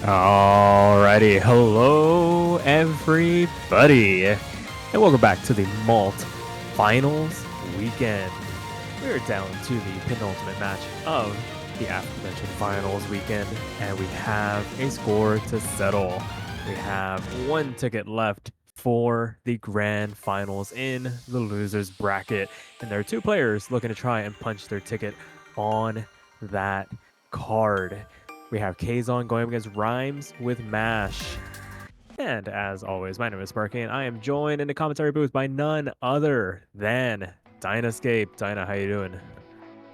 Alrighty, hello everybody, and welcome back to the MALT Finals Weekend. We're down to the penultimate match of the aforementioned Finals Weekend, and we have a score to settle. We have one ticket left for the Grand Finals in the losers bracket, and there are two players looking to try and punch their ticket on that card. We have Kzon going against RhymesWithMash. And as always, my name is Sparky, and I am joined in the commentary booth by none other than Dynascape. Dyna, how you doing?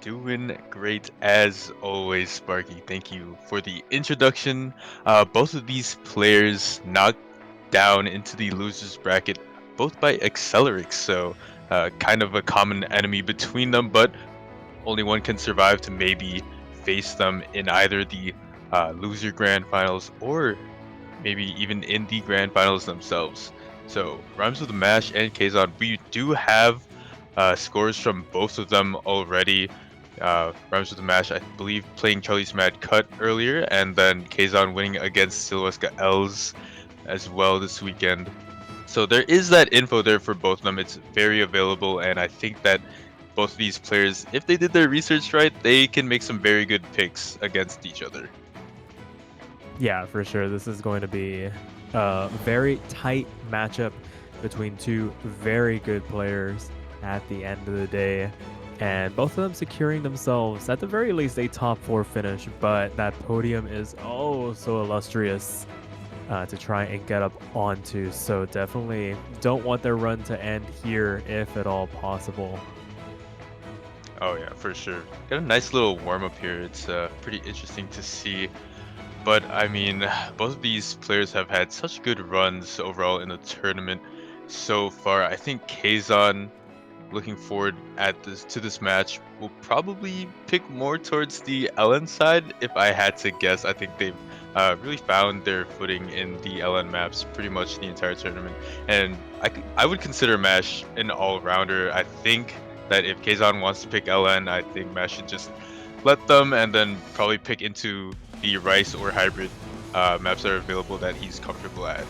Doing great as always, Sparky. Thank you for the introduction. Both of these players knocked down into the losers bracket, both by Accelerix, so kind of a common enemy between them, but only one can survive to maybe face them in either the loser grand finals or maybe even in the grand finals themselves. So Rhymes with the Mash and Kazon, we do have scores from both of them already. Rhymes with the Mash, I believe, playing Charlie's Mad Cut earlier, and then Kazon winning against Silveska Els as well this weekend. So there is that info there for both of them. It's very available, and I think that both of these players, if they did their research right, they can make some very good picks against each other. Yeah, for sure. This is going to be a very tight matchup between two very good players at the end of the day. And both of them securing themselves, at the very least, a top 4 finish. But that podium is oh so illustrious to try and get up onto. So definitely don't want their run to end here if at all possible. Oh yeah, for sure. Got a nice little warm up here. It's pretty interesting to see. But I mean, both of these players have had such good runs overall in the tournament so far. I think Kazon, looking forward at this to this match, will probably pick more towards the LN side. If I had to guess, I think they've really found their footing in the LN maps pretty much the entire tournament. And I would consider Mash an all-rounder. I think that if Kazon wants to pick LN, I think Mash should just let them and then probably pick into the Rice or hybrid maps that are available that he's comfortable at.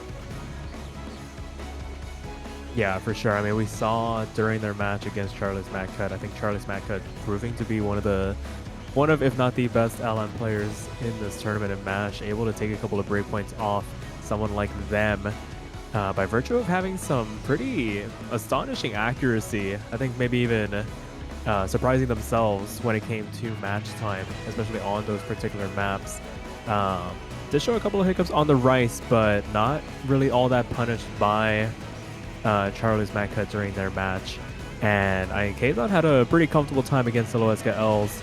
Yeah, for sure. I mean, we saw during their match against Charles Maccut, I think Charles Maccut proving to be one of, if not the best LM players in this tournament in MASH, able to take a couple of breakpoints off someone like them by virtue of having some pretty astonishing accuracy. I think maybe even surprising themselves when it came to match time, especially on those particular maps. Did show a couple of hiccups on the Rice, but not really all that punished by Charlie's Maccut during their match. And Kzon had a pretty comfortable time against the Silveska Els,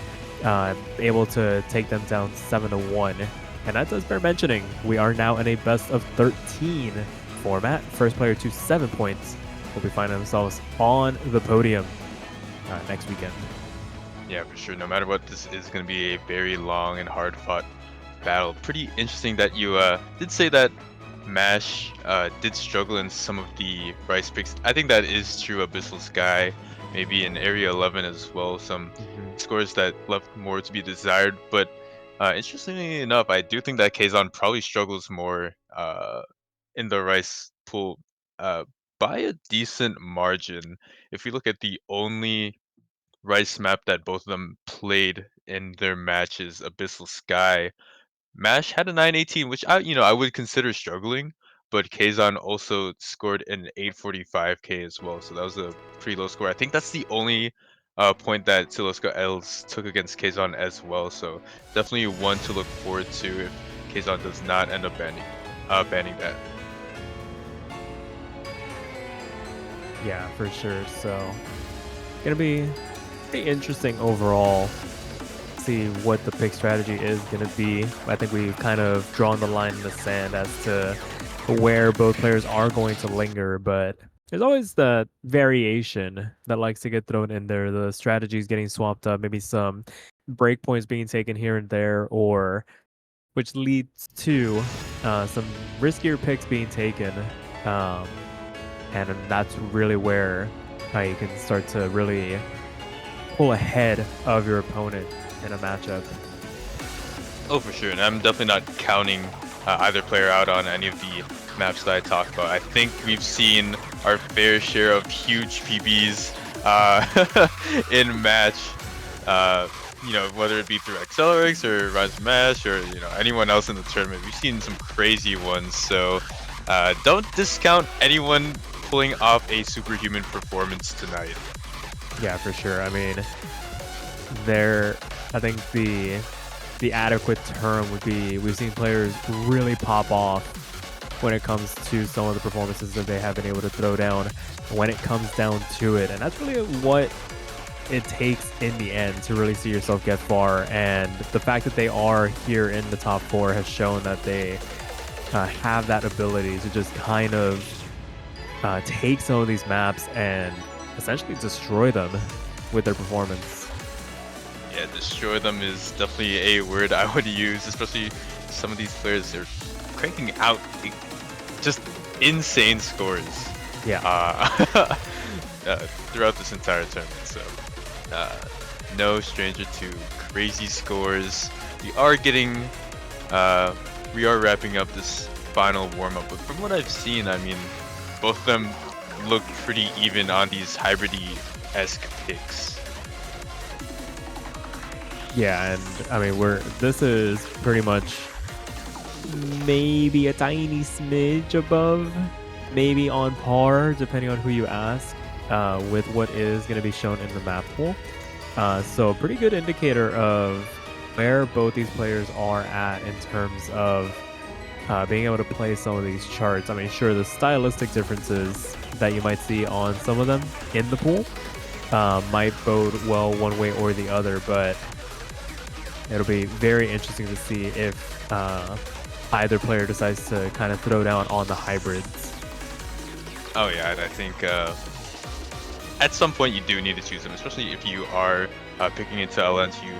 able to take them down 7-1. And that does bear mentioning. We are now in a best of 13 format. First player to 7 points will be finding themselves on the podium next weekend. Yeah, for sure. No matter what, this is going to be a very long and hard-fought battle. Pretty interesting that you did say that Mash did struggle in some of the Rice picks. I think that is true. Abyssal Sky, maybe in Area 11 as well. Some scores that left more to be desired. But interestingly enough, I do think that Kazon probably struggles more in the Rice pool uh, by a decent margin. If you look at the only Rice map that both of them played in their matches, Abyssal Sky, Mash had a 918, which I would consider struggling, but Kazon also scored an 845k as well, so that was a pretty low score. I think that's the only point that Siloska Els took against Kazon as well, so definitely one to look forward to if Kazon does not end up banning that. Yeah, for sure. So, gonna be pretty interesting overall. See what the pick strategy is gonna be. I think we've kind of drawn the line in the sand as to where both players are going to linger, but there's always that variation that likes to get thrown in there. The strategies getting swapped up, maybe some breakpoints being taken here and there, or which leads to some riskier picks being taken. Um, and that's really where you can start to really pull ahead of your opponent in a matchup. Oh, for sure, and I'm definitely not counting either player out on any of the maps that I talked about. I think we've seen our fair share of huge PBs in match. You know, whether it be through Accelerix or RhymesWithMash or anyone else in the tournament, we've seen some crazy ones. So don't discount anyone pulling off a superhuman performance tonight. Yeah, for sure. I mean, I think the adequate term would be we've seen players really pop off when it comes to some of the performances that they have been able to throw down when it comes down to it. And that's really what it takes in the end to really see yourself get far. And the fact that they are here in the top 4 has shown that they have that ability to just kind of take some of these maps and essentially destroy them with their performance. Yeah, destroy them is definitely a word I would use, especially some of these players. They're cranking out just insane scores. Yeah. Throughout this entire tournament. So no stranger to crazy scores. We are wrapping up this final warm-up, but from what I've seen, I mean, both of them look pretty even on these hybridy-esque picks. Yeah, and I mean this is pretty much maybe a tiny smidge above, maybe on par, depending on who you ask, with what is going to be shown in the map pool. So a pretty good indicator of where both these players are at in terms of being able to play some of these charts. I mean, sure, the stylistic differences that you might see on some of them in the pool might bode well one way or the other, but it'll be very interesting to see if either player decides to kind of throw down on the hybrids. Oh yeah, and I think at some point you do need to choose them, especially if you are picking into LNs. You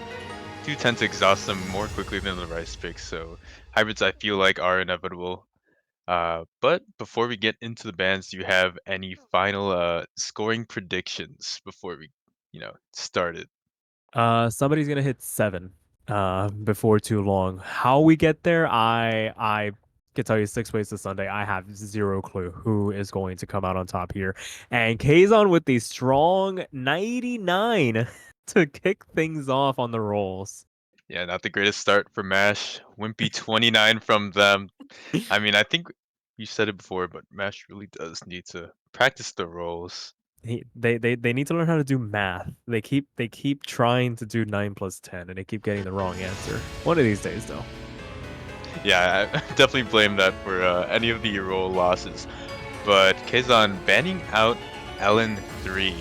do tend to exhaust them more quickly than the rice picks, so hybrids I feel like are inevitable. But before we get into the bans, do you have any final scoring predictions before we start it? Somebody's gonna hit 7 before too long. How we get there, I can tell you 6 ways to Sunday. I have zero clue who is going to come out on top here. And Kzon with the strong 99 to kick things off on the rolls. Yeah, not the greatest start for MASH. Wimpy 29 from them. I mean, I think you said it before, but MASH really does need to practice the rolls. They need to learn how to do math. They keep trying to do 9 plus 10, and they keep getting the wrong answer. One of these days, though. Yeah, I definitely blame that for any of the roll losses. But Kzon banning out LN3.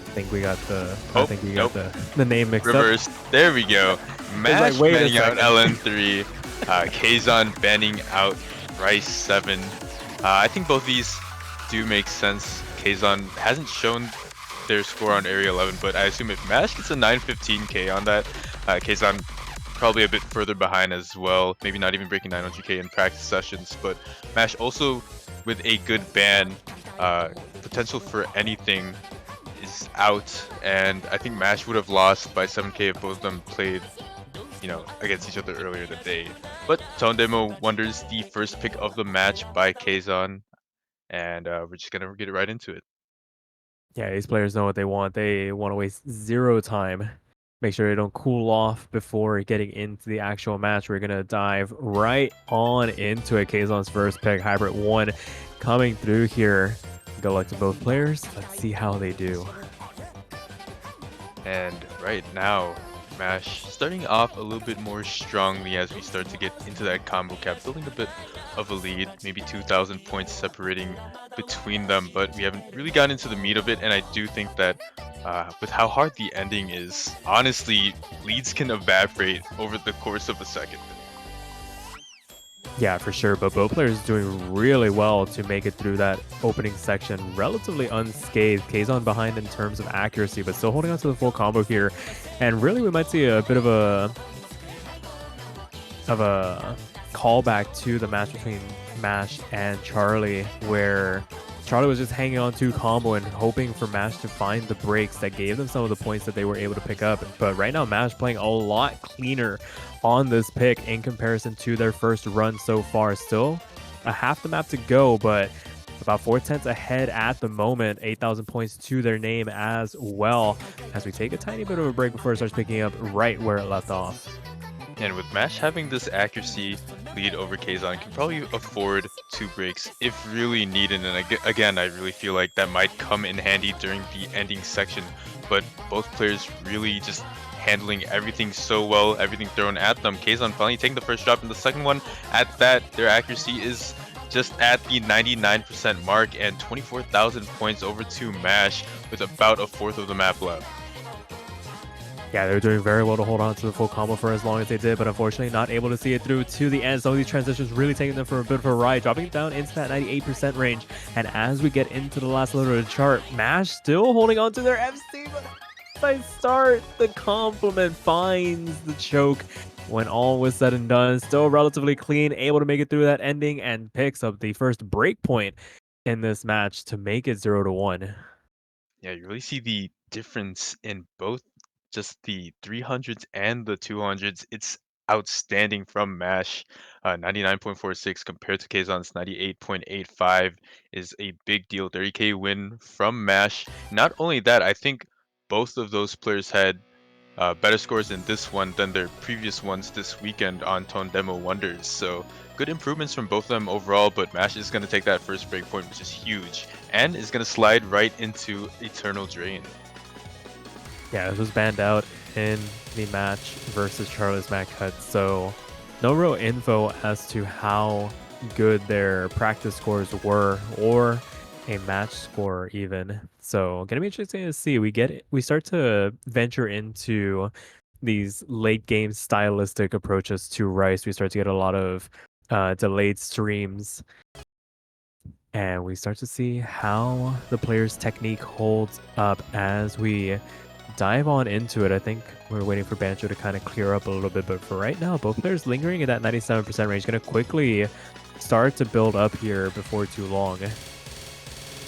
I think we got the. Oh, I think we got the name mixed Reverse. up. There we go. MASH wait a banning out second. LN3. Kzon banning out Rice 7. I think both these do make sense. Kzon hasn't shown their score on Area 11, but I assume if MASH gets a 915k on that, Kzon probably a bit further behind as well. Maybe not even breaking 900k in practice sessions, but MASH also with a good ban, potential for anything is out, and I think MASH would have lost by 7k if both of them played against each other earlier in the day. But Tone Demo Wonders, the first pick of the match by Kzon, and we're just gonna get right into it. Yeah, these players know what they want. They want to waste zero time. Make sure they don't cool off before getting into the actual match. We're going to dive right on into it. Kzon's first pick, Hybrid 1, coming through here. Good luck to both players. Let's see how they do. And right now, MASH starting off a little bit more strongly as we start to get into that combo cap, building a bit of a lead, maybe 2,000 points separating between them, but we haven't really gotten into the meat of it, and I do think that with how hard the ending is, honestly, leads can evaporate over the course of a second. Yeah, for sure, but both players doing really well to make it through that opening section relatively unscathed. Kzon behind in terms of accuracy, but still holding on to the full combo here, and really we might see a bit of a callback to the match between MASH and Charlie, where Charlie was just hanging on to combo and hoping for Mash to find the breaks that gave them some of the points that they were able to pick up. But right now, Mash playing a lot cleaner on this pick in comparison to their first run so far. Still a half the map to go, but about 4/10 ahead at the moment, 8,000 points to their name as well, as we take a tiny bit of a break before it starts picking up right where it left off. And with Mash having this accuracy lead over Kzon, can probably afford 2 breaks if really needed. And again, I really feel like that might come in handy during the ending section. But both players really just handling everything so well, everything thrown at them. Kzon finally taking the first drop, and the second one at that, their accuracy is just at the 99% mark, and 24,000 points over to Mash with about a fourth of the map left. Yeah, they were doing very well to hold on to the full combo for as long as they did, but unfortunately not able to see it through to the end. Some of these transitions really taking them for a bit of a ride, dropping it down into that 98% range. And as we get into the last little of the chart, Mash still holding on to their FC, but as I start, the compliment finds the choke. When all was said and done, still relatively clean, able to make it through that ending and picks up the first break point in this match to make it 0-1. Yeah, you really see the difference in both just the 300s and the 200s. It's outstanding from Mash. 99.46 compared to Kzon's 98.85 is a big deal. 30K win from Mash. Not only that, I think both of those players had better scores in this one than their previous ones this weekend on Tone Demo Wonders. So good improvements from both of them overall, but Mash is going to take that first breakpoint, which is huge, and is going to slide right into Eternal Drain. Yeah, this was banned out in the match versus Charlie's Mac Cut, so no real info as to how good their practice scores were or a match score even. So gonna be interesting to see. We start to venture into these late game stylistic approaches to Rice. We start to get a lot of delayed streams, and we start to see how the player's technique holds up as we dive on into it. I think we're waiting for Banjo to kind of clear up a little bit, but for right now, both players lingering in that 97% range. Going to quickly start to build up here before too long.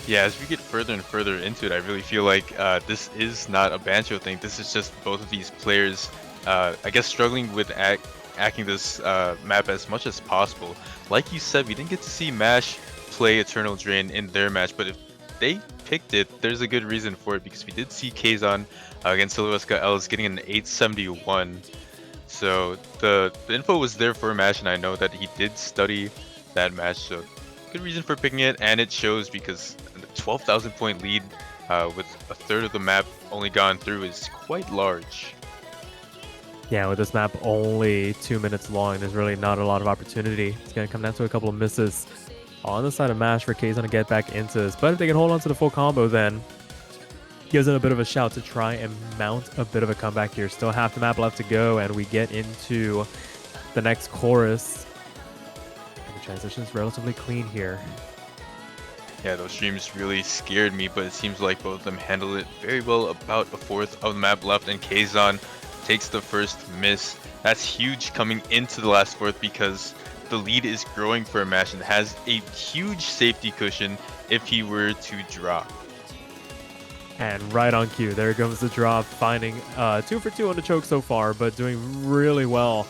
Yeah, as we get further and further into it, I really feel like this is not a Bancho thing. This is just both of these players, I guess, struggling with hacking this map as much as possible. Like you said, we didn't get to see Mash play Eternal Drain in their match, but if they picked it, there's a good reason for it, because we did see Kzon against Silveska Els getting an 871. So the info was there for Mash, and I know that he did study that match, so good reason for picking it, and it shows because the 12,000 point lead with a third of the map only gone through is quite large. Yeah, with this map only 2 minutes long, there's really not a lot of opportunity. It's going to come down to a couple of misses on the side of Mash for Kzon to get back into this. But if they can hold on to the full combo, then gives them a bit of a shout to try and mount a bit of a comeback here. Still half the map left to go, and we get into the next chorus. And the transition is relatively clean here. Yeah, those streams really scared me, but it seems like both of them handled it very well. About a fourth of the map left, and Kzon takes the first miss. That's huge coming into the last fourth, because the lead is growing for Mash and has a huge safety cushion if he were to drop. And right on cue, there comes the drop, finding 2 for 2 on the choke so far, but doing really well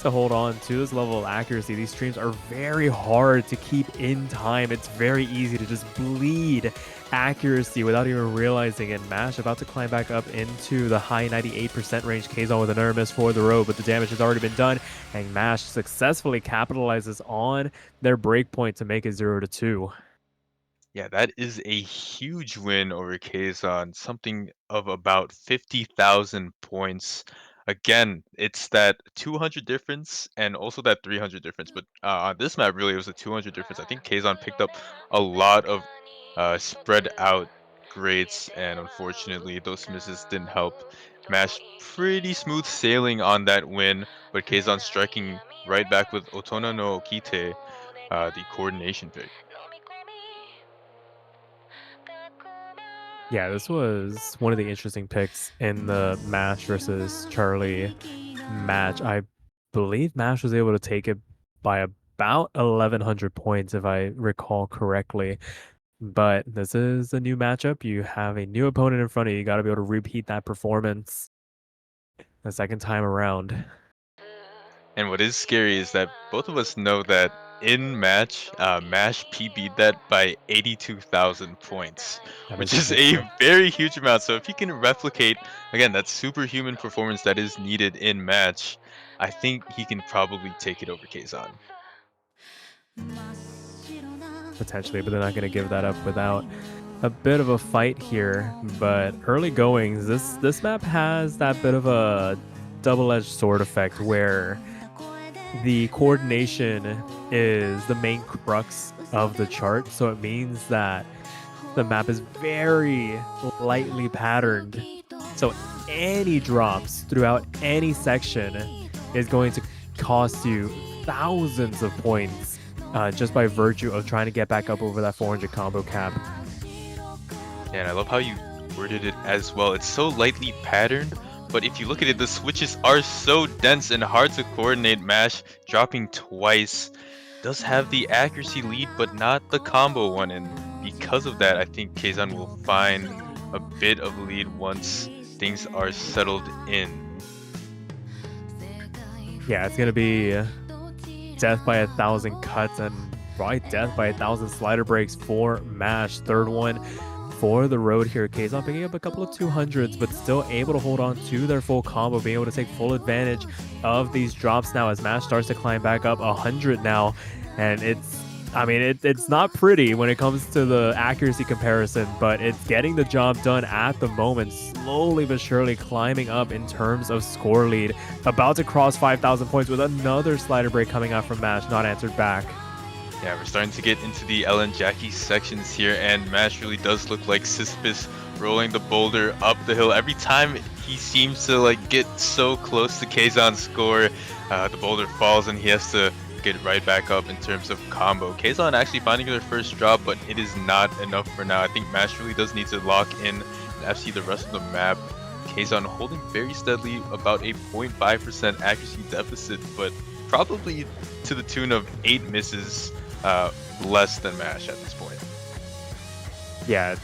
to hold on to this level of accuracy. These streams are very hard to keep in time. It's very easy to just bleed accuracy without even realizing it. Mash about to climb back up into the high 98% range. Kzon with an error miss for the road, but the damage has already been done, and Mash successfully capitalizes on their breakpoint to make it 0-2. Yeah, that is a huge win over Kazan, something of about 50,000 points. Again, it's that 200 difference and also that 300 difference. But on this map, really, it was a 200 difference. I think Kazan picked up a lot of spread out grades, and unfortunately, those misses didn't help. Mash pretty smooth sailing on that win, but Kazan striking right back with Otona no Okite, the coordination pick. Yeah, this was one of the interesting picks in the Mash versus Charlie match. I believe Mash was able to take it by about 1,100 points, if I recall correctly. But this is a new matchup. You have a new opponent in front of you. You got to be able to repeat that performance the second time around. And what is scary is that both of us know that in match, Mash PB'd that by 82,000 points, That is which is a significant. very huge amount. So if he can replicate, again, that superhuman performance that is needed in match, I think he can probably take it over Kzon. Potentially, but they're not going to give that up without a bit of a fight here. But early goings, this map has that bit of a double-edged sword effect where the coordination is the main crux of the chart. So it means that the map is very lightly patterned. So any drops throughout any section is going to cost you thousands of points just by virtue of trying to get back up over that 400 combo cap. And I love how you worded it as well. It's so lightly patterned, but if you look at it, the switches are so dense and hard to coordinate. Mash dropping twice does have the accuracy lead, but not the combo one. And because of that, I think Kzon will find a bit of lead once things are settled in. Yeah, it's going to be death by 1,000 cuts and probably death by 1,000 slider breaks for Mash. Third one for the road here. Kzon picking up a couple of 200s, but still able to hold on to their full combo, being able to take full advantage of these drops now as Mash starts to climb back up 100 now. And it's not pretty when it comes to the accuracy comparison, but it's getting the job done at the moment, slowly but surely climbing up in terms of score lead. About to cross 5,000 points with another slider break coming out from Mash, not answered back. Yeah, we're starting to get into the Ellen Jackie sections here, and Mash really does look like Sisyphus rolling the boulder up the hill. Every time he seems to like get so close to Kzon's score, the boulder falls and he has to get right back up in terms of combo. Kzon actually finding their first drop, but it is not enough for now. I think Mash really does need to lock in and FC the rest of the map. Kzon holding very steadily, about a 0.5% accuracy deficit, but probably to the tune of 8 misses less than Mash at this point. Yeah,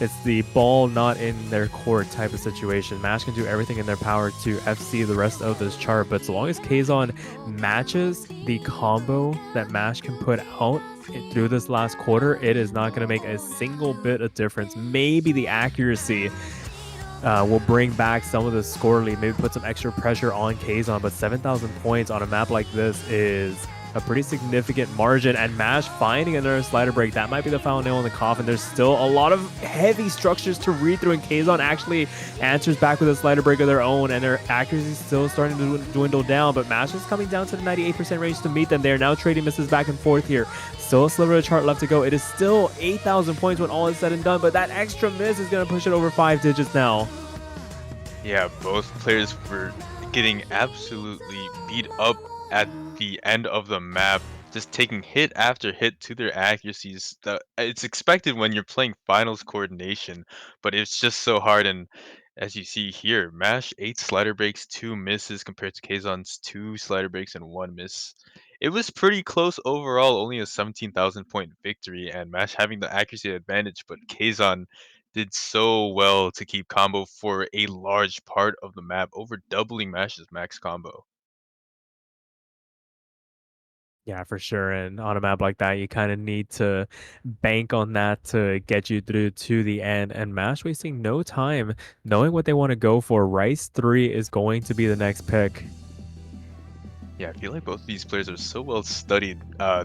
it's the ball not in their court type of situation. Mash can do everything in their power to FC the rest of this chart, but so long as Kzon matches the combo that Mash can put out through this last quarter, it is not going to make a single bit of difference. Maybe the accuracy will bring back some of the score lead, maybe put some extra pressure on Kzon, but 7,000 points on a map like this is a pretty significant margin, and Mash finding another slider break. That might be the final nail in the coffin. There's still a lot of heavy structures to read through, and Kzon actually answers back with a slider break of their own, and their accuracy is still starting to dwindle down, but Mash is coming down to the 98% range to meet them. They're now trading misses back and forth here. Still a sliver of chart left to go. It is still 8,000 points when all is said and done, but that extra miss is going to push it over 5 digits now. Yeah, both players were getting absolutely beat up at the end of the map, just taking hit after hit to their accuracies. It's expected when you're playing finals coordination, but it's just so hard. And as you see here, Mash 8 slider breaks, 2 misses compared to Kzon's 2 slider breaks and 1 miss. It was pretty close overall, only a 17,000 point victory, and Mash having the accuracy advantage, but Kzon did so well to keep combo for a large part of the map, over doubling Mash's max combo. Yeah, for sure. And on a map like that, you kind of need to bank on that to get you through to the end. And Mash wasting no time knowing what they want to go for. Rice 3 is going to be the next pick. Yeah, I feel like both of these players are so well studied.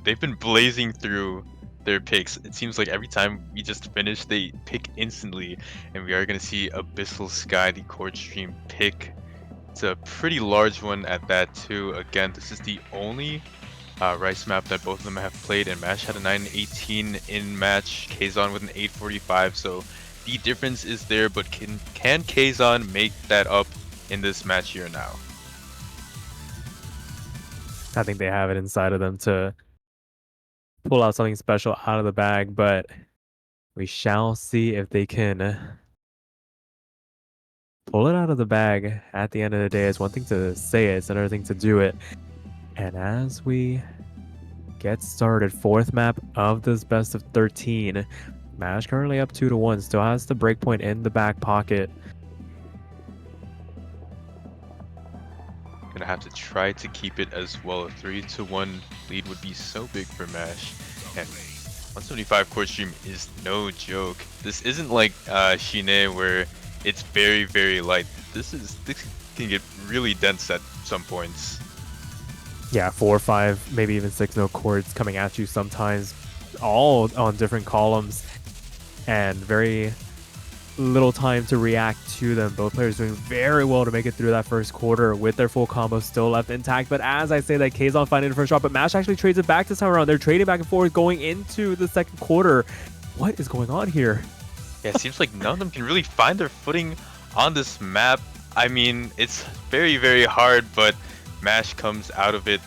They've been blazing through their picks. It seems like every time we just finish, they pick instantly, and we are going to see Abyssal Sky, the Chord Stream pick. It's a pretty large one at that too. Again, this is the only Rice map that both of them have played, and Mash had a 918 in match, Kzon with an 845, so the difference is there, but can Kzon make that up in this match here now? I think they have it inside of them to pull out something special out of the bag, but we shall see if they can pull it out of the bag at the end of the day. It's one thing to say it, it's another thing to do it. And as we gets started. Fourth map of this best of 13. MASH currently up 2-1. Still has the breakpoint in the back pocket. Gonna have to try to keep it as well. A 3-1 lead would be so big for MASH. And 175 court stream is no joke. This isn't like Shine where it's very, very light. This can get really dense at some points. Yeah, 4 or 5, maybe even 6 no chords coming at you sometimes, all on different columns, and very little time to react to them. Both players doing very well to make it through that first quarter with their full combo still left intact. But as I say that, Kzon finding the first shot, but MASH actually trades it back this time around. They're trading back and forth going into the second quarter. What is going on here? Yeah, it seems like none of them can really find their footing on this map. I mean, it's very, very hard, but MASH comes out of it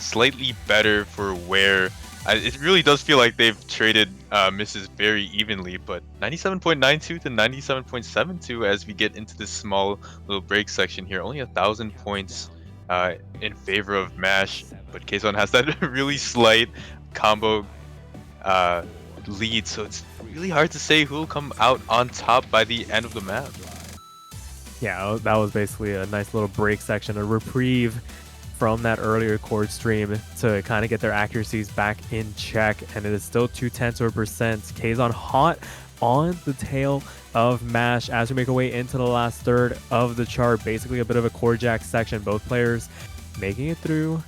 slightly better for where it really does feel like they've traded misses very evenly, but 97.92 to 97.72 as we get into this small little break section here. Only 1,000 points in favor of MASH, but Kzon has that really slight combo lead, so it's really hard to say who will come out on top by the end of the map. Yeah, that was basically a nice little break section, a reprieve from that earlier chord stream to kind of get their accuracies back in check, and it is still 0.2%. Kzon hot on the tail of MASH as we make our way into the last third of the chart. Basically a bit of a chord jack section. Both players making it through.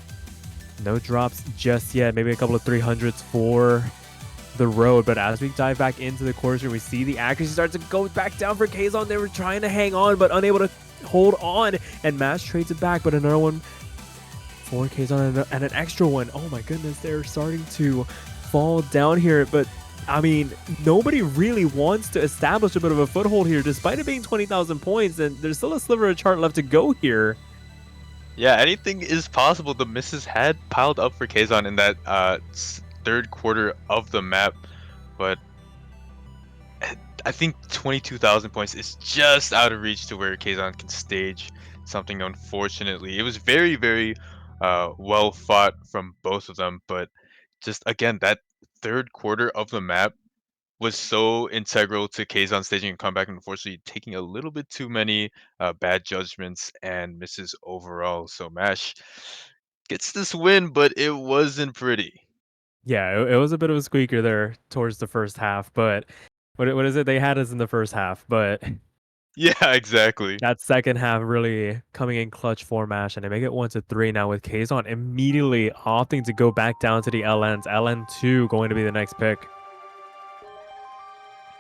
No drops just yet. Maybe a couple of 300s for the road, but as we dive back into the chord stream, we see the accuracy start to go back down for Kzon. They were trying to hang on, but unable to hold on, and MASH trades it back, but another one for Kzon and an extra one. Oh my goodness, they're starting to fall down here, but I mean, nobody really wants to establish a bit of a foothold here, despite it being 20,000 points, and there's still a sliver of chart left to go here. Yeah, anything is possible. The misses had piled up for Kzon in that third quarter of the map, but I think 22,000 points is just out of reach to where Kzon can stage something. Unfortunately, it was very, very well fought from both of them, but just again, that third quarter of the map was so integral to Kzon staging a comeback, and unfortunately taking a little bit too many bad judgments and misses overall. So MASH gets this win, but it wasn't pretty. Yeah, it was a bit of a squeaker there towards the first half, but what is it? They had us in the first half, but Yeah, exactly. that second half really coming in clutch for MASH, and they make it 1-3 now with Kzon immediately opting to go back down to the LNs. LN2 going to be the next pick.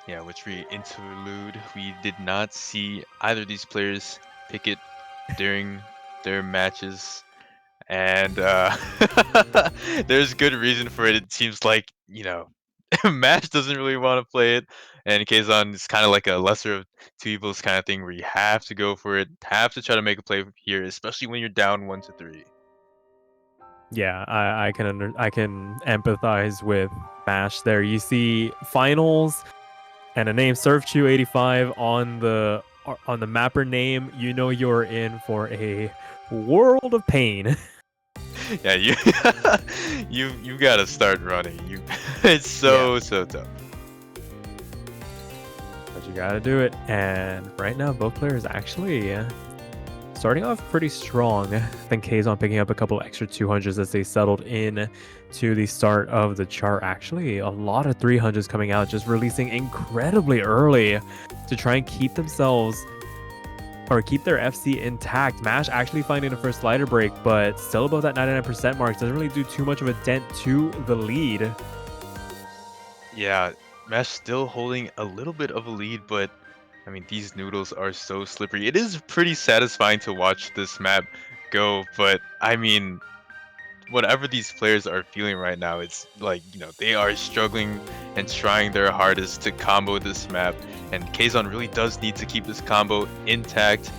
Yeah, which we interlude. We did not see either of these players pick it during their matches, and there's good reason for it. It seems like, MASH doesn't really want to play it, and Kzon is kind of like a lesser of two evils kind of thing, where you have to go for it, have to try to make a play here, especially when you're down 1-3. Yeah, I can empathize with MASH there. You see finals and a name SurfChew85 on the mapper name, you know you're in for a world of pain. Yeah, you you gotta start running. It's so tough. But you gotta do it. And right now, both players actually starting off pretty strong. I think Kzon picking up a couple extra 200s as they settled in to the start of the chart. Actually, a lot of 300s coming out, just releasing incredibly early to try and keep themselves or keep their FC intact. MASH actually finding the first slider break, but still above that 99% mark. Doesn't really do too much of a dent to the lead. Yeah, MASH still holding a little bit of a lead, but I mean, these noodles are so slippery. It is pretty satisfying to watch this map go, but I mean, whatever these players are feeling right now, it's like, they are struggling and trying their hardest to combo this map, and Kzon really does need to keep this combo intact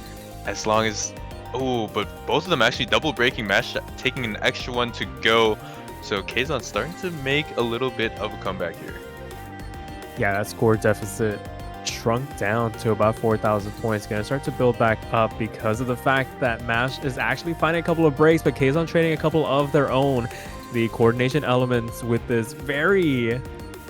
as long as... Oh, but both of them actually double breaking, MASH taking an extra one to go, so Kzon starting to make a little bit of a comeback here. Yeah, that score deficit shrunk down to about 4,000 points. Gonna start to build back up because of the fact that MASH is actually finding a couple of breaks, but Kzon trading a couple of their own. the coordination elements with this very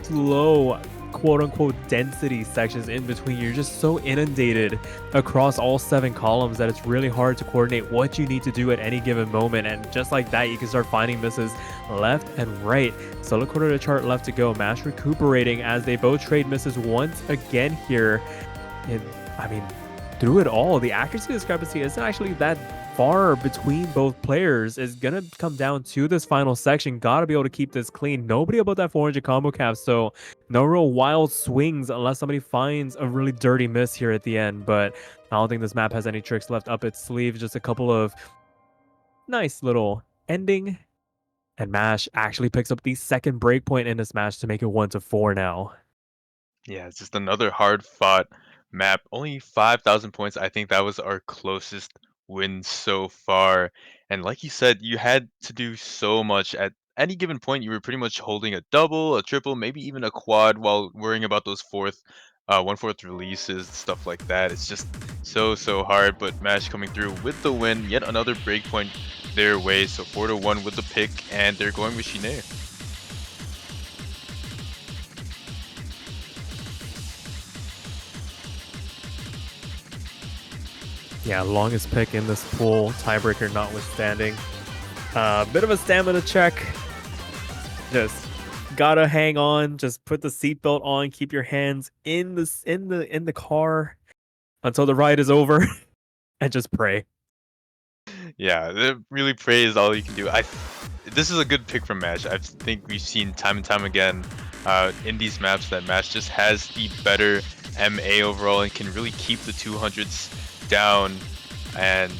slow quote-unquote density sections in between. You're just so inundated across all 7 columns that it's really hard to coordinate what you need to do at any given moment, and just like that you can start finding misses left and right. Solo quarter of the chart left to go. Mash recuperating as they both trade misses once again here. And I mean, through it all, the accuracy discrepancy isn't actually that far between both players. Is gonna come down to this final section. Gotta be able to keep this clean. Nobody about that 400 combo cap, so no real wild swings unless somebody finds a really dirty miss here at the end. But I don't think this map has any tricks left up its sleeve. Just a couple of nice little ending, and Mash actually picks up the second breakpoint in this match to make it 1-4 now. Yeah, it's just another hard fought map. Only 5,000 points. I think that was our closest win so far. And like you said, you had to do so much at any given point. You were pretty much holding a double, a triple, maybe even a quad while worrying about those 1/4 releases, stuff like that. It's just so hard. But Mash coming through with the win, yet another breakpoint their way. So 4-1 with the pick, and they're going with Shine. Yeah, longest pick in this pool, tiebreaker notwithstanding. Bit of a stamina check. Just gotta hang on. Just put the seatbelt on. Keep your hands in the car until the ride is over, and just pray. Yeah, really praise all you can do. This is a good pick from Mash. I think we've seen time and time again in these maps that Mash just has the better MA overall and can really keep the 200s down. And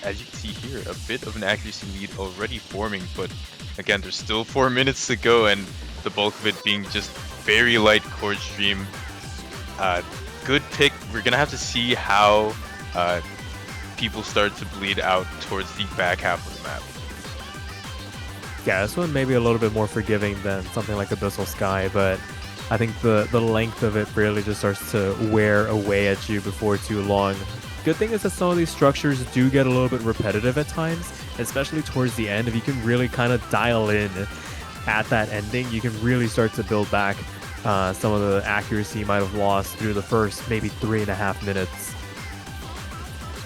as you can see here, a bit of an accuracy lead already forming, but again, there's still 4 minutes to go, and the bulk of it being just very light chord stream. Good pick. We're gonna have to see how people start to bleed out towards the back half of the map. Yeah, this one may be a little bit more forgiving than something like Abyssal Sky, but I think the length of it really just starts to wear away at you before too long. Good thing is that some of these structures do get a little bit repetitive at times, especially towards the end. If you can really kind of dial in at that ending, you can really start to build back some of the accuracy you might have lost through the first maybe 3.5 minutes.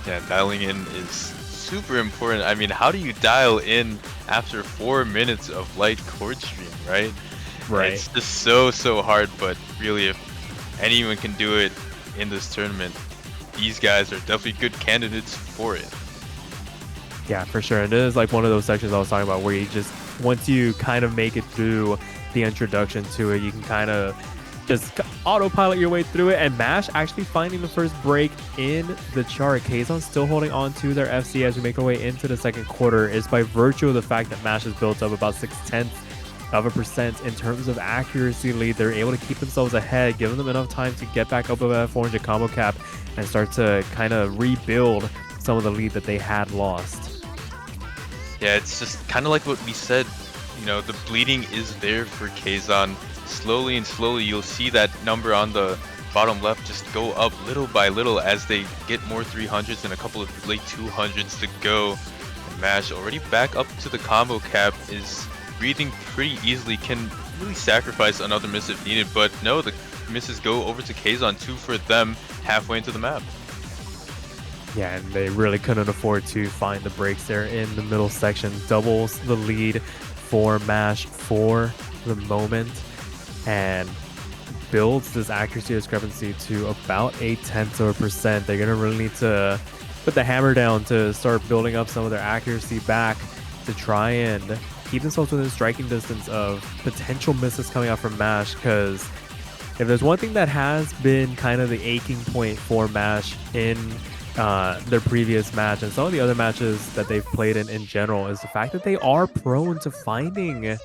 Yeah, dialing in is super important. I mean, how do you dial in after 4 minutes of light chord stream, right? Right. It's just so hard, but really, if anyone can do it in this tournament, these guys are definitely good candidates for it. Yeah, for sure. And it is like one of those sections I was talking about where you just, once you kind of make it through the introduction to it, you can kind of just autopilot your way through it. And Mash actually finding the first break in the chart. Kzon still holding on to their FC as we make our way into the second quarter is by virtue of the fact that Mash has built up about 0.6% in terms of accuracy lead. They're able to keep themselves ahead, giving them enough time to get back up above that 400 combo cap and start to kind of rebuild some of the lead that they had lost. Yeah, it's just kind of like what we said. You know, the bleeding is there for Kzon. Slowly and slowly, you'll see that number on the bottom left just go up little by little as they get more 300s and a couple of late 200s to go. And Mash already back up to the combo cap, is breathing pretty easily, can really sacrifice another miss if needed, but no, the misses go over to Kzon, 2 for them halfway into the map. Yeah, and they really couldn't afford to find the breaks there in the middle section. Doubles the lead for Mash for the moment and builds this accuracy discrepancy to about 0.1%. They're gonna really need to put the hammer down to start building up some of their accuracy back to try and keep themselves within striking distance of potential misses coming out from Mash, because if there's one thing that has been kind of the aching point for Mash in their previous match and some of the other matches that they've played in general, is the fact that they are prone to finding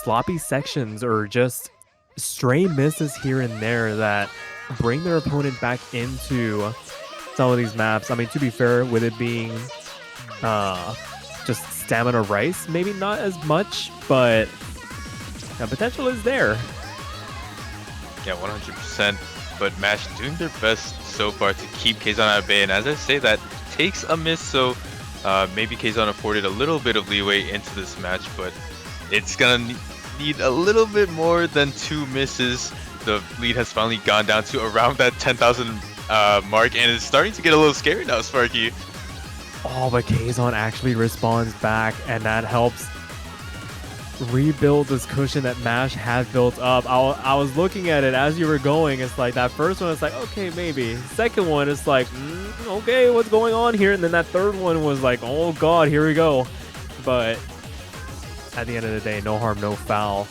sloppy sections or just stray misses here and there that bring their opponent back into some of these maps. I mean, to be fair, with it being just stamina rice, maybe not as much, but the potential is there. Yeah, 100%. But Mash doing their best so far to keep Kzon at bay. And as I say, that takes a miss. So Maybe Kzon afforded a little bit of leeway into this match, but it's gonna need a little bit more than 2 misses. The lead has finally gone down to around that 10,000 mark, and it's starting to get a little scary now, Sparky. Oh, but Kzon actually responds back, and that helps rebuild this cushion that MASH had built up. I was looking at it as you were going. It's like that first one, it's like, okay, maybe. Second one, it's like, okay, what's going on here? And then that third one was like, oh God, here we go. But at the end of the day, no harm, no foul.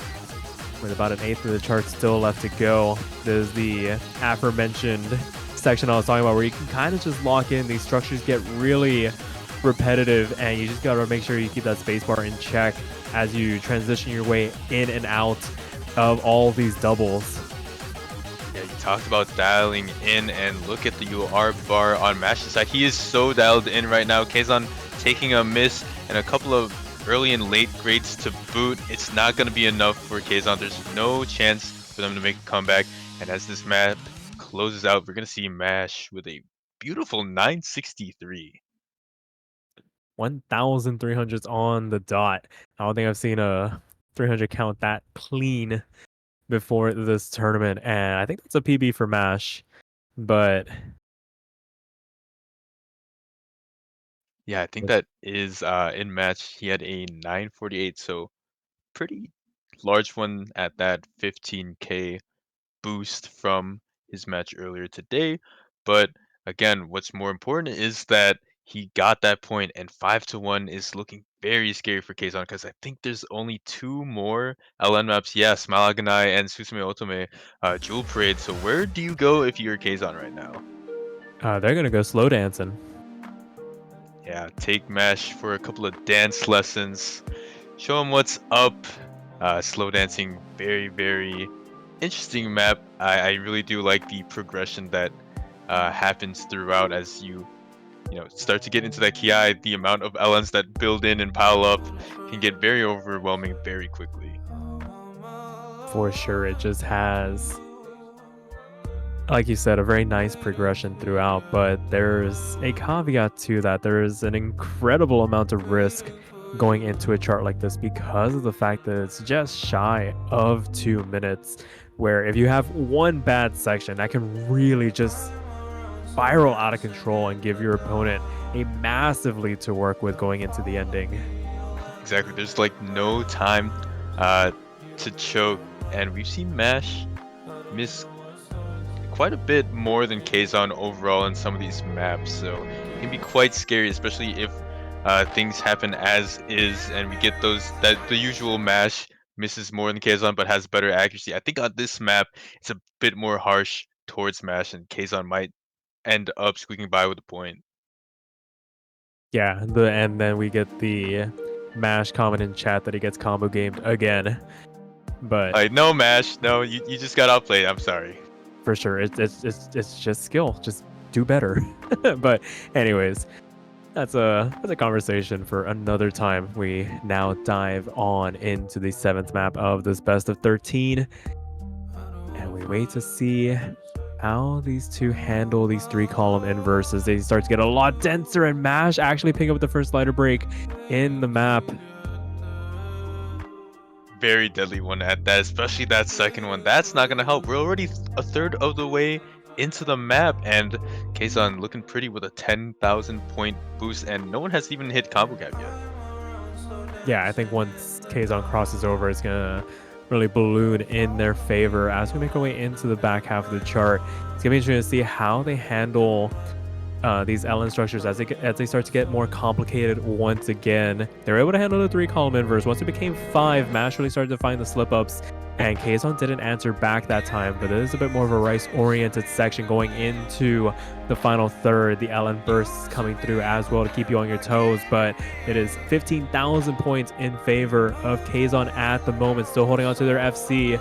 With about an eighth of the chart still left to go. There's the aforementioned section I was talking about where you can kind of just lock in. These structures get really repetitive, and you just got to make sure you keep that spacebar in check as you transition your way in and out of all these doubles. Yeah, you talked about dialing in, and look at the UR bar on Mash's side. He is so dialed in right now. Kzon taking a miss and a couple of early and late grades to boot. It's not going to be enough for Kzon. There's no chance for them to make a comeback. And as this map closes out, we're going to see MASH with a beautiful 963. 1,300s on the dot. I don't think I've seen a 300 count that clean before this tournament, and I think that's a PB for MASH. But Yeah, I think that is in match. He had a 948, so pretty large one at that 15K boost from his match earlier today. But again, what's more important is that he got that point, and 5-1 is looking very scary for Kzon because I think there's only 2 more LN maps. Yes, Malaganai and Susume Otome Jewel Parade. So where do you go if you're Kzon right now? they're gonna go slow dancing. Yeah, take Mash for a couple of dance lessons. Show him what's up. Slow dancing, very, very interesting map. I really do like the progression that happens throughout as you start to get into that Ki. The amount of LNs that build in and pile up can get very overwhelming very quickly. For sure, it just has, like you said, a very nice progression throughout, but there's a caveat to that. There is an incredible amount of risk going into a chart like this because of the fact that it's just shy of 2 minutes, where if you have one bad section, that can really just spiral out of control and give your opponent a massive lead to work with going into the ending. Exactly. There's like no time to choke, and we've seen Mash miss quite a bit more than Kzon overall in some of these maps, so it can be quite scary, especially if things happen as is and we get that the usual Mash misses more than Kzon but has better accuracy. I think on this map it's a bit more harsh towards Mash, and Kzon might end up squeaking by with a point. Yeah, and then we get the MASH comment in chat that he gets combo gamed again. But Like, no Mash, no, you just got outplayed. I'm sorry. for sure, it's just skill. Just do better. But anyways, that's a conversation for another time. We now dive on into the 7th map of this best of 13, and we wait to see how these two handle these 3-column inverses. They start to get a lot denser, and MASH actually picking up the first lighter break in the map. Very deadly one at that, especially that second one. That's not gonna help. We're already a third of the way into the map, and Kzon looking pretty with a 10,000 point boost, and no one has even hit combo cap yet. Yeah, I think once Kzon crosses over, it's gonna really balloon in their favor as we make our way into the back half of the chart. It's gonna be interesting to see how they handle these LN structures as they start to get more complicated once again. They were able to handle the 3-column inverse. Once it became 5, MASH really started to find the slip-ups, and Kzon didn't answer back that time, but it is a bit more of a Rice-oriented section going into the final third. The LN bursts coming through as well to keep you on your toes, but it is 15,000 points in favor of Kzon at the moment, still holding on to their FC.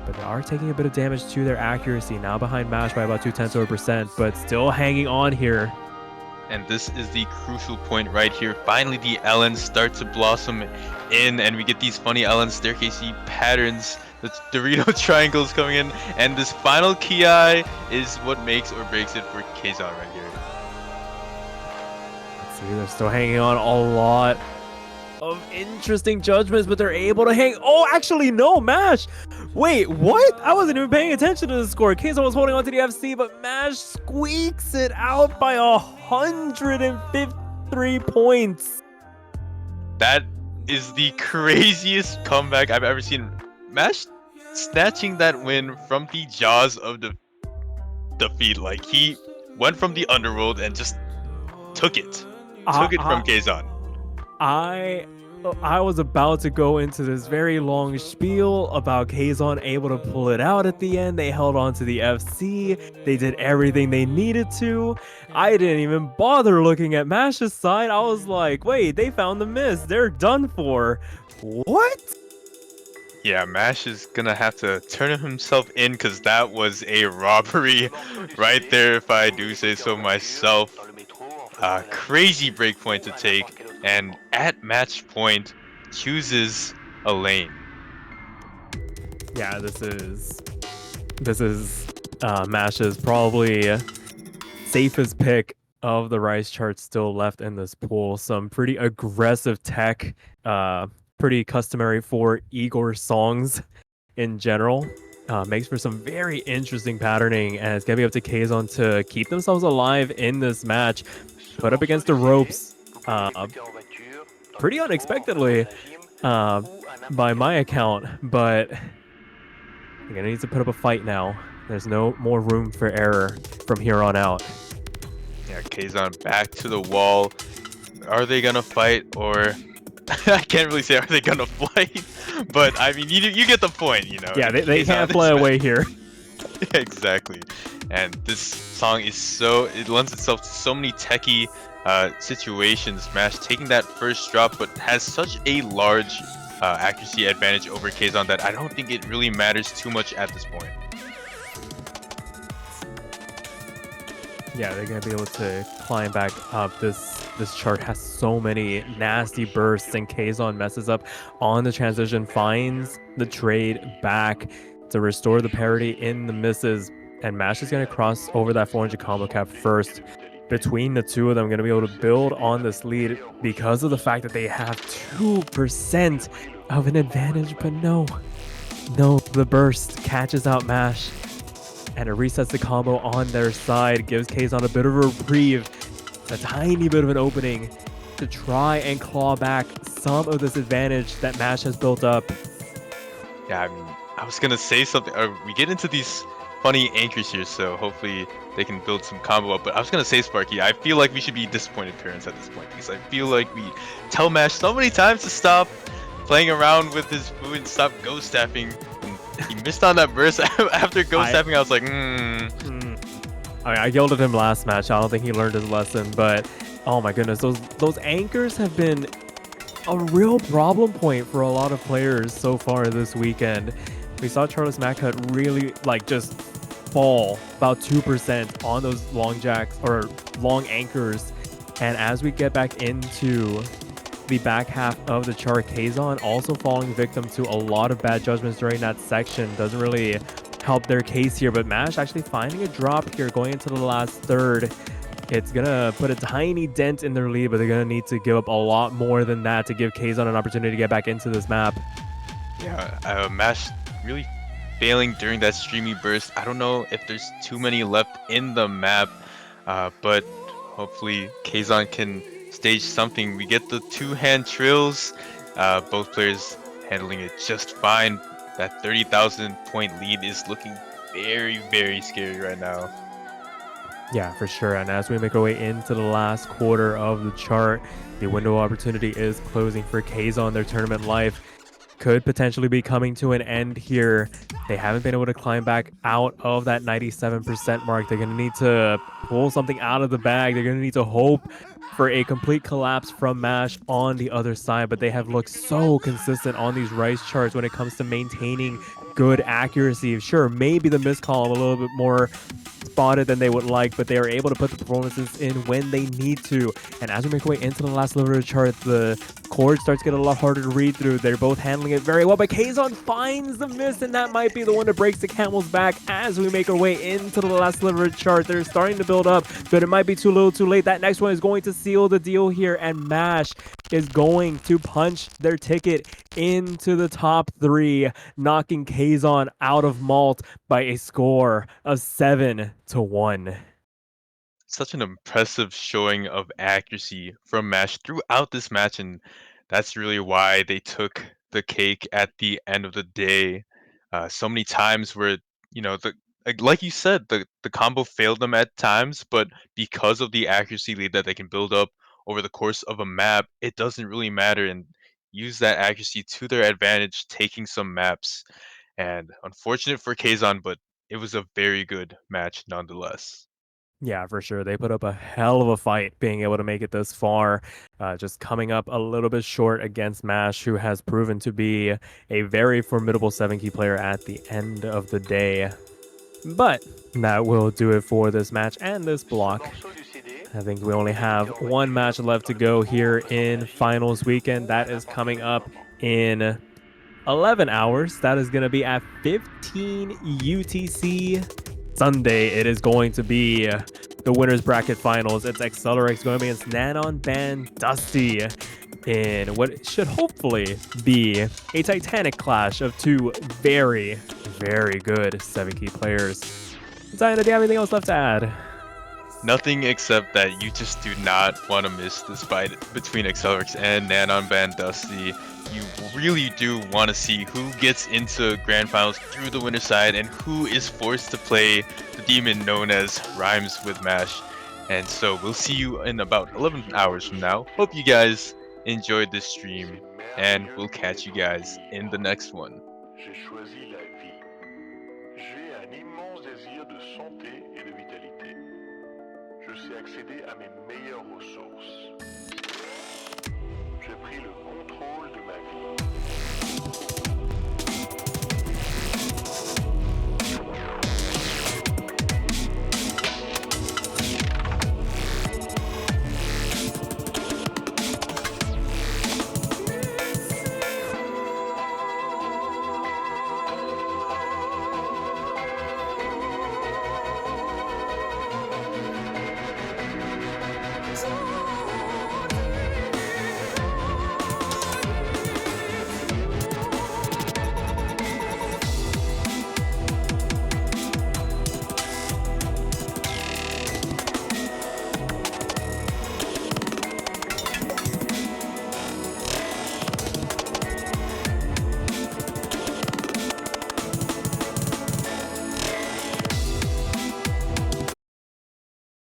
But they are taking a bit of damage to their accuracy, now behind MASH by about 0.2%, but still hanging on here. And this is the crucial point right here. Finally, the LNs start to blossom in, and we get these funny LN staircasey patterns. The Dorito triangles coming in, and this final Ki is what makes or breaks it for Kzon right here. See, they're still hanging on a lot of interesting judgments, but they're able to hang. Oh, actually, no, Mash. Wait, what? I wasn't even paying attention to the score. Kzon was holding on to the FC, but Mash squeaks it out by 153 points. That is the craziest comeback I've ever seen. Mash snatching that win from the jaws of the defeat. Like, he went from the underworld and just took it from Kzon. I was about to go into this very long spiel about Kzon able to pull it out at the end. They held on to the FC. They did everything they needed to. I didn't even bother looking at Mash's side. I was like, wait, they found the miss. They're done for. What? Yeah, Mash is gonna have to turn himself in because that was a robbery right there, if I do say so myself. Crazy breakpoint to take, and at match point chooses a lane. Yeah, this is Mash's probably safest pick of the Rice chart still left in this pool. Some pretty aggressive tech, pretty customary for Igor songs in general. Makes for some very interesting patterning, and it's gonna be up to Kzon to keep themselves alive in this match. Put up against the ropes, pretty unexpectedly, by my account, but you're gonna need to put up a fight now. There's no more room for error from here on out. Yeah, Kzon back to the wall. Are they gonna fight, or I can't really say are they gonna fight, but I mean you get the point, you know. Yeah, they can't fly away here. Exactly. And this song is it lends itself to so many techie situations. Mash taking that first drop, but has such a large accuracy advantage over Kzon that I don't think it really matters too much at this point. Yeah, they're gonna be able to climb back up. This chart has so many nasty bursts, and Kzon messes up on the transition, finds the trade back to restore the parity in the misses, and Mash is gonna cross over that 400 combo cap first. Between the two of them, gonna be able to build on this lead because of the fact that they have 2% of an advantage, but no, the burst catches out Mash, and it resets the combo on their side, gives Kzon a bit of a reprieve, a tiny bit of an opening to try and claw back some of this advantage that Mash has built up. Yeah, I mean, I was gonna say something. We get into these funny anchors here, so hopefully they can build some combo up. But I was gonna say, Sparky, I feel like we should be disappointed parents at this point, because I feel like we tell Mash so many times to stop playing around with his food and stop ghost staffing. He missed on that burst after ghost staffing. I was like, I mean, I yelled at him last match. I don't think he learned his lesson, but oh my goodness, those anchors have been a real problem point for a lot of players so far this weekend. We saw Charles Maccut really just fall about 2% on those long jacks or long anchors, and as we get back into the back half of the chart, Kzon also falling victim to a lot of bad judgments during that section. Doesn't really help their case here, but Mash actually finding a drop here going into the last third. It's gonna put a tiny dent in their lead, but they're gonna need to give up a lot more than that to give Kzon an opportunity to get back into this map. Yeah, Mash really failing during that streamy burst. I don't know if there's too many left in the map, but hopefully Kzon can stage something. We get the two-hand trills, both players handling it just fine. That 30,000 point lead is looking very, very scary right now. Yeah, for sure. And as we make our way into the last quarter of the chart, the window of opportunity is closing for Kzon. Their tournament life could potentially be coming to an end here. They haven't been able to climb back out of that 97% mark. They're going to need to pull something out of the bag. They're going to need to hope for a complete collapse from Mash on the other side, but they have looked so consistent on these Rice charts when it comes to maintaining good accuracy. Sure, maybe the miss column a little bit more spotted than they would like, but they are able to put the performances in when they need to. And as we make our way into the last level of the chart, the Cord starts getting a lot harder to read through. They're both handling it very well, but Kzon finds the miss, and that might be the one that breaks the camel's back as we make our way into the last sliver of the chart. They're starting to build up, but it might be too little too late. That next one is going to seal the deal here, and MASH is going to punch their ticket into the top 3, knocking Kzon out of MALT by a score of 7-1. Such an impressive showing of accuracy from MASH throughout this match, and that's really why they took the cake at the end of the day. So many times where like you said, the combo failed them at times, but because of the accuracy lead that they can build up over the course of a map, it doesn't really matter, and use that accuracy to their advantage, taking some maps. And unfortunate for Kazon, but it was a very good match nonetheless. Yeah, for sure. They put up a hell of a fight being able to make it this far. Just coming up a little bit short against MASH, who has proven to be a very formidable 7-key player at the end of the day. But that will do it for this match and this block. I think we only have one match left to go here in finals weekend. That is coming up in 11 hours. That is going to be at 15 UTC Sunday. It is going to be the winners bracket finals. It's Accelerx going against Nanon Band Dusty in what should hopefully be a titanic clash of two very, very good 7-key players. Diana, do you have anything else left to add? Nothing except that you just do not want to miss this fight between Accelerx and Nanon Band Dusty. You really do want to see who gets into grand finals through the winner side and who is forced to play the demon known as RhymesWithMash. And so we'll see you in about 11 hours from now. Hope you guys enjoyed this stream, and we'll catch you guys in the next one. J'ai choisi la vie. J'ai un immense désir de santé et de vitalité. Je sais accéder à mes meilleures ressources. J'ai pris le contrôle de ma vie.